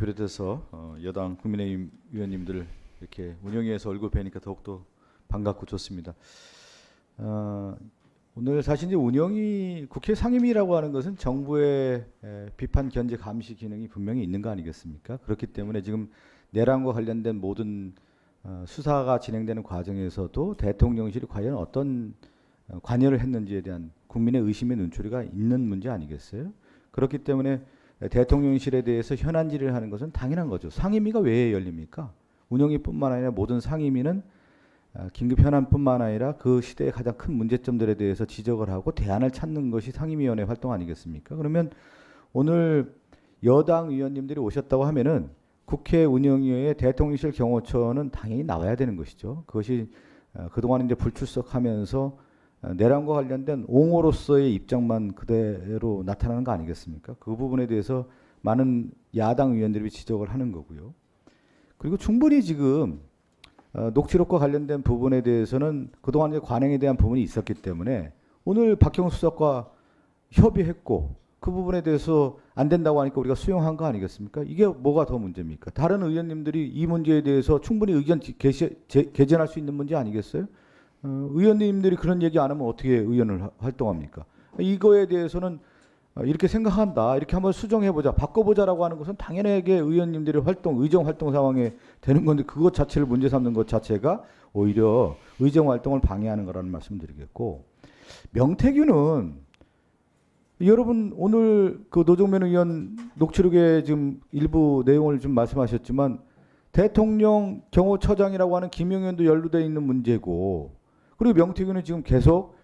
비롯해서 여당 국민의힘 의원님들 이렇게 운영위에서 얼굴 뵈니까 더욱더 반갑고 좋습니다. 오늘 사실 이제 운영위 국회 상임위라고 하는 것은 정부의 비판 견제 감시 기능이 분명히 있는 거 아니겠습니까? 그렇기 때문에 지금 내란과 관련된 모든 수사가 진행되는 과정에서도 대통령실이 과연 어떤 관여를 했는지에 대한 국민의 의심의 눈초리가 있는 문제 아니겠어요? 그렇기 때문에 대통령실에 대해서 현안 질의를 하는 것은 당연한 거죠. 상임위가 왜 열립니까? 운영위뿐만 아니라 모든 상임위는 긴급 현안뿐만 아니라 그 시대의 가장 큰 문제점들에 대해서 지적을 하고 대안을 찾는 것이 상임위원회 활동 아니겠습니까? 그러면 오늘 여당 의원님들이 오셨다고 하면은 국회 운영위의 대통령실 경호처는 당연히 나와야 되는 것이죠. 그것이 그동안 이제 불출석하면서 내란과 관련된 옹호로서의 입장만 그대로 나타나는 거 아니겠습니까? 그 부분에 대해서 많은 야당 의원들이 지적을 하는 거고요. 그리고 충분히 지금 녹취록과 관련된 부분에 대해서는 그동안 이제 관행에 대한 부분이 있었기 때문에 오늘 박형수 수석과 협의했고 그 부분에 대해서 안 된다고 하니까 우리가 수용한 거 아니겠습니까? 이게 뭐가 더 문제입니까? 다른 의원님들이 이 문제에 대해서 충분히 의견 개진할 수 있는 문제 아니겠어요? 의원님들이 그런 얘기 안 하면 어떻게 의원을 활동합니까? 이거에 대해서는 이렇게 생각한다. 이렇게 한번 수정해보자. 바꿔보자라고 하는 것은 당연하게 의원님들의 활동, 의정 활동 상황에 되는 건데 그것 자체를 문제 삼는 것 자체가 오히려 의정 활동을 방해하는 거라는 말씀 드리겠고, 명태균은 여러분 오늘 그 노정면 의원 녹취록에 지금 일부 내용을 좀 말씀하셨지만 대통령 경호처장이라고 하는 김용현도 연루되어 있는 문제고, 그리고 명태균은 지금 계속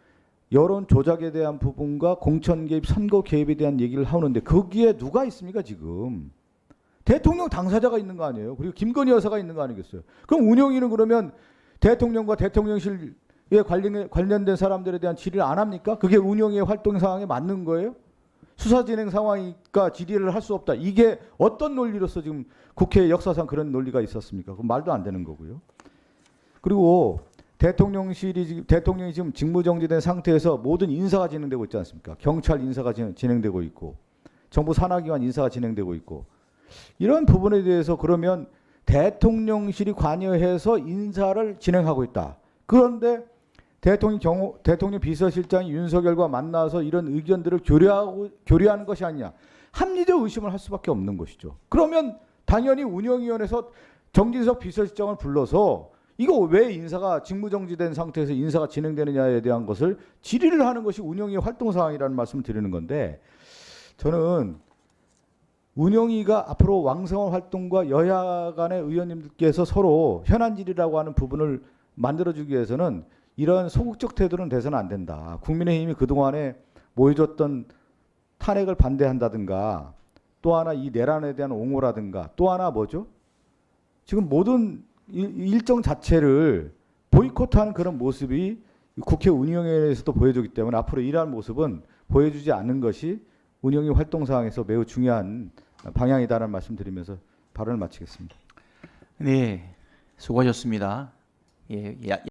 여론 조작에 대한 부분과 공천 개입, 선거 개입에 대한 얘기를 하는데 거기에 누가 있습니까 지금? 대통령 당사자가 있는 거 아니에요? 그리고 김건희 여사가 있는 거 아니겠어요? 그럼 운영위는 그러면 대통령과 대통령실에 관련된 사람들에 대한 질의를 안 합니까? 그게 운영위의 활동 상황에 맞는 거예요? 수사 진행 상황이니까 질의를 할 수 없다. 이게 어떤 논리로서 지금 국회 역사상 그런 논리가 있었습니까? 그건 말도 안 되는 거고요. 그리고 대통령이 지금 직무정지된 상태에서 모든 인사가 진행되고 있지 않습니까? 경찰 인사가 진행되고 있고 정부 산하기관 인사가 진행되고 있고, 이런 부분에 대해서 그러면 대통령실이 관여해서 인사를 진행하고 있다. 그런데 대통령 비서실장이 윤석열과 만나서 이런 의견들을 교류하는 것이 아니냐. 합리적 의심을 할 수밖에 없는 것이죠. 그러면 당연히 운영위원회에서 정진석 비서실장을 불러서 이거 왜 인사가 직무정지된 상태에서 인사가 진행되느냐에 대한 것을 질의를 하는 것이 운영위 활동 사항이라는 말씀을 드리는 건데, 저는 운영위가 앞으로 왕성한 활동과 여야 간의 의원님들께서 서로 현안 질의라고 하는 부분을 만들어주기 위해서는 이런 소극적 태도는 돼서는 안 된다. 국민의힘이 그동안에 보여줬던 탄핵을 반대한다든가, 또 하나 이 내란에 대한 옹호라든가, 또 하나 뭐죠? 지금 모든 일정 자체를 보이콧하는 그런 모습이 국회 운영위에서도 보여주기 때문에 앞으로 이러한 모습은 보여주지 않는 것이 운영위 활동 상황에서 매우 중요한 방향이다라는 말씀드리면서 발언을 마치겠습니다. 네, 수고하셨습니다. 예,